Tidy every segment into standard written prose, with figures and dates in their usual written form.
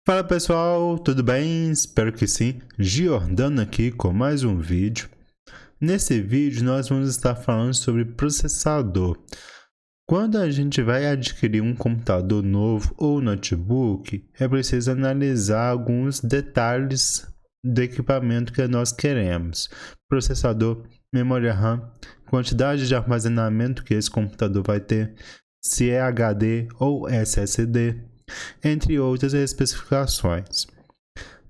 Fala pessoal, tudo bem? Espero que sim. Giordano aqui com mais um vídeo. Nesse vídeo nós vamos estar falando sobre processador. Quando a gente vai adquirir um computador novo ou notebook, é preciso analisar alguns detalhes do equipamento que nós queremos. Processador, memória RAM, quantidade de armazenamento que esse computador vai ter, se é HD ou SSD, entre outras especificações.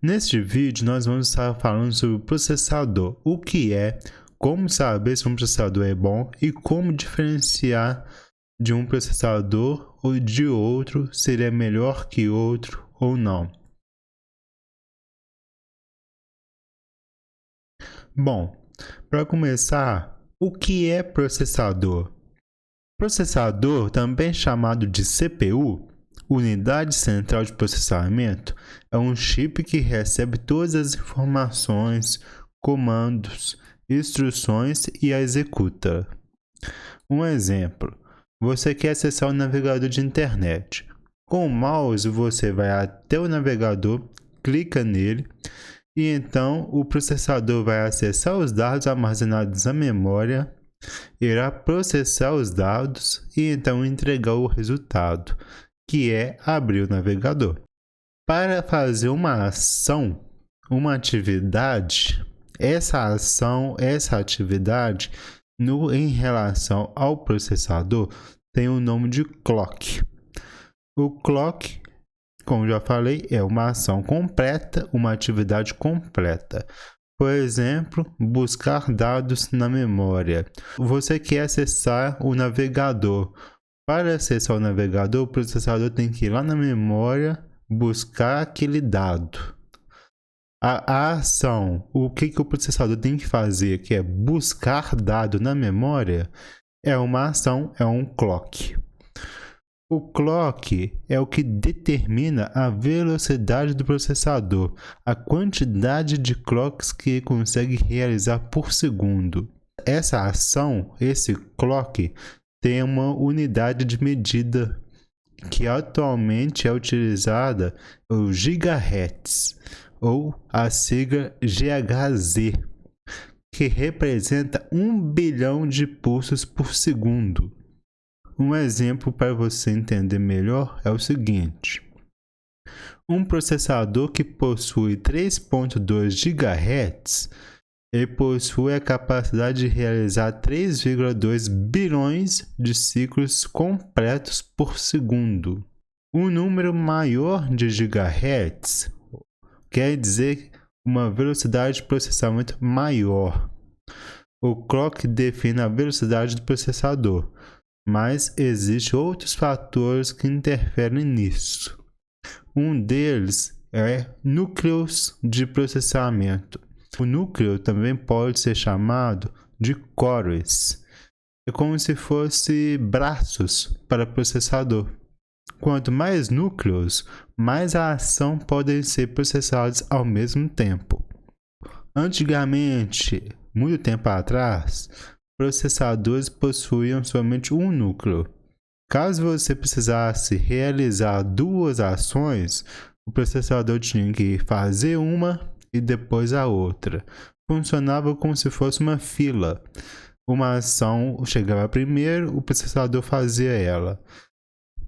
Neste vídeo nós vamos estar falando sobre o processador, o que é, como saber se um processador é bom e como diferenciar de um processador ou de outro, se ele é melhor que outro ou não. Bom, para começar, o que é processador? Processador, também chamado de CPU, Unidade Central de Processamento, é um chip que recebe todas as informações, comandos, instruções e a executa. Um exemplo, você quer acessar o navegador de internet. Com o mouse você vai até o navegador, clica nele e então o processador vai acessar os dados armazenados na memória, irá processar os dados e então entregar o resultado, que é abrir o navegador. Para fazer uma ação, uma atividade, essa atividade em relação ao processador tem o nome de clock. O clock, como já falei, é uma ação completa, uma atividade completa. Por exemplo, buscar dados na memória. Você quer acessar o navegador. Para acessar o navegador, o processador tem que ir lá na memória buscar aquele dado. A ação, o que o processador tem que fazer, que é buscar dado na memória, é uma ação, é um clock. O clock é o que determina a velocidade do processador, a quantidade de clocks que ele consegue realizar por segundo. Essa ação, esse clock, tem uma unidade de medida que atualmente é utilizada, o gigahertz, ou a sigla GHz, que representa 1 bilhão de pulsos por segundo. Um exemplo para você entender melhor é o seguinte: um processador que possui 3.2 GHz, ele possui a capacidade de realizar 3,2 bilhões de ciclos completos por segundo. Um número maior de gigahertz quer dizer uma velocidade de processamento maior. O clock define a velocidade do processador, mas existem outros fatores que interferem nisso. Um deles é núcleos de processamento. O núcleo também pode ser chamado de cores. É como se fosse braços para processador. Quanto mais núcleos, mais a ação podem ser processadas ao mesmo tempo. Antigamente, muito tempo atrás, processadores possuíam somente um núcleo. Caso você precisasse realizar duas ações, o processador tinha que fazer uma e depois a outra. Funcionava como se fosse uma fila. Uma ação chegava primeiro, o processador fazia ela.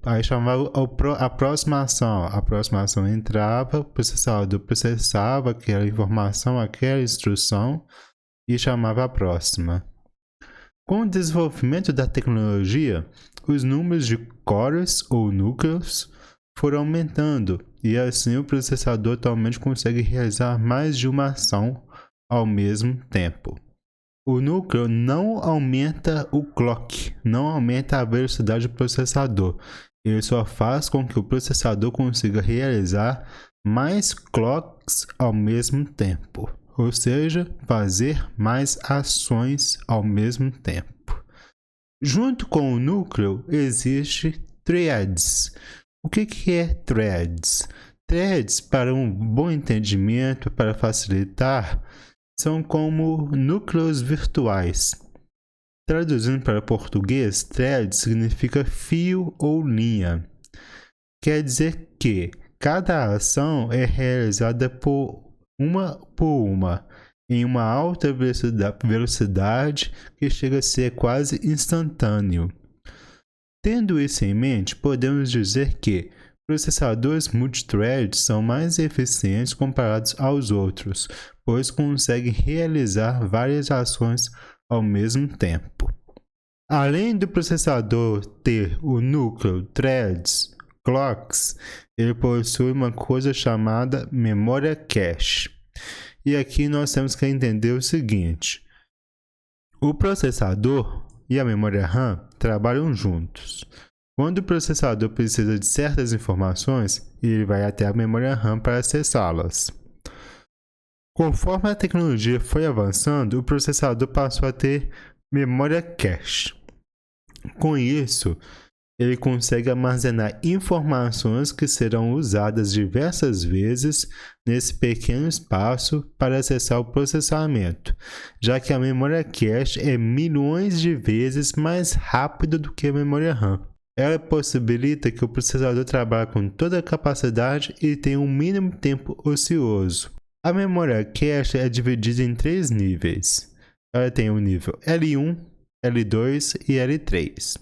Aí chamava a próxima ação entrava, o processador processava aquela informação, aquela instrução e chamava a próxima. Com o desenvolvimento da tecnologia, os números de cores ou núcleos foram aumentando e assim o processador atualmente consegue realizar mais de uma ação ao mesmo tempo. O núcleo não aumenta o clock, não aumenta a velocidade do processador. Ele só faz com que o processador consiga realizar mais clocks ao mesmo tempo, ou seja, fazer mais ações ao mesmo tempo. Junto com o núcleo existe threads. O que é threads? Threads, para um bom entendimento, para facilitar, são como núcleos virtuais. Traduzindo para português, thread significa fio ou linha. Quer dizer que Cada ação é realizada por uma, em uma alta velocidade que chega a ser quase instantâneo. Tendo isso em mente, podemos dizer que processadores multithread são mais eficientes comparados aos outros, pois conseguem realizar várias ações ao mesmo tempo. Além do processador ter o núcleo, threads, clocks, ele possui uma coisa chamada memória cache. E aqui nós temos que entender o seguinte: o processador e a memória RAM trabalham juntos. Quando o processador precisa de certas informações, ele vai até a memória RAM para acessá-las. Conforme a tecnologia foi avançando, o processador passou a ter memória cache. Com isso, ele consegue armazenar informações que serão usadas diversas vezes nesse pequeno espaço para acessar o processamento, já que a memória cache é milhões de vezes mais rápida do que a memória RAM. Ela possibilita que o processador trabalhe com toda a capacidade e tenha um mínimo tempo ocioso. A memória cache é dividida em 3 níveis. Ela tem o nível L1, L2 e L3.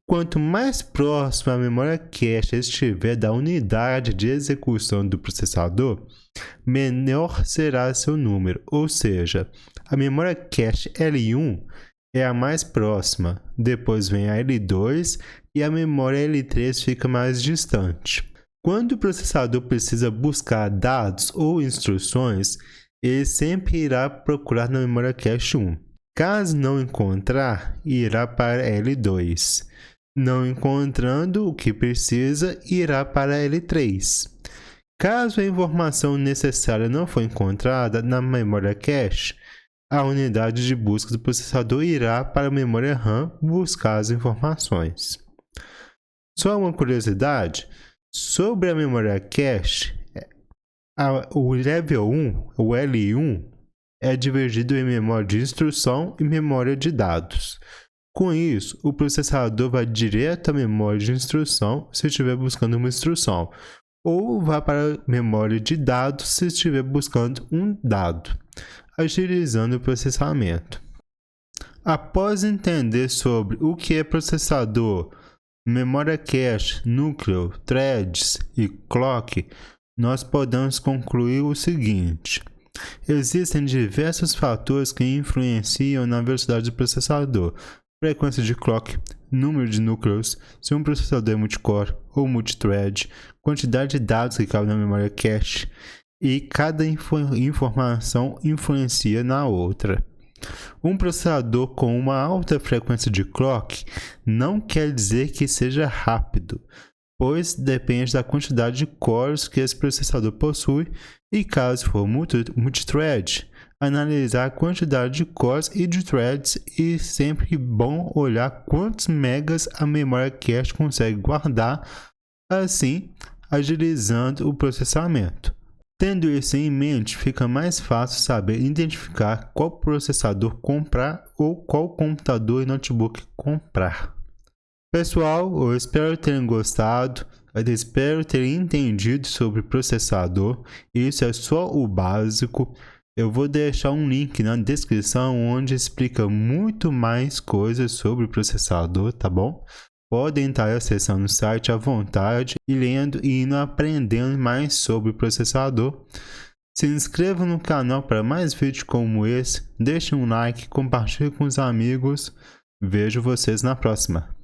Quanto mais próximo a memória cache estiver da unidade de execução do processador, menor será seu número, ou seja, a memória cache L1 é a mais próxima, depois vem a L2 e a memória L3 fica mais distante. Quando o processador precisa buscar dados ou instruções, ele sempre irá procurar na memória cache 1. Caso não encontrar, irá para L2. Não encontrando o que precisa, irá para L3. Caso a informação necessária não for encontrada na memória cache, a unidade de busca do processador irá para a memória RAM buscar as informações. Só uma curiosidade, sobre a memória cache, o level 1, o L1, é dividido em memória de instrução e memória de dados. Com isso, o processador vai direto à memória de instrução se estiver buscando uma instrução, ou vai para a memória de dados se estiver buscando um dado, agilizando o processamento. Após entender sobre o que é processador, memória cache, núcleo, threads e clock, nós podemos concluir o seguinte: existem diversos fatores que influenciam na velocidade do processador. Frequência de clock, número de núcleos, se um processador é multicore ou multithread, quantidade de dados que cabem na memória cache, e cada informação influencia na outra. Um processador com uma alta frequência de clock não quer dizer que seja rápido, pois depende da quantidade de cores que esse processador possui e, caso for multithread, analisar a quantidade de cores e de threads, e sempre bom olhar quantos megas a memória cache consegue guardar, assim agilizando o processamento. Tendo isso em mente, fica mais fácil saber identificar qual processador comprar ou qual computador e notebook comprar. Pessoal, eu espero terem gostado, eu espero terem entendido sobre processador. Isso é só o básico. Eu vou deixar um link na descrição onde explica muito mais coisas sobre o processador, tá bom? Podem estar acessando o site à vontade e lendo e indo aprendendo mais sobre o processador. Se inscreva no canal para mais vídeos como esse, deixe um like, compartilhe com os amigos. Vejo vocês na próxima.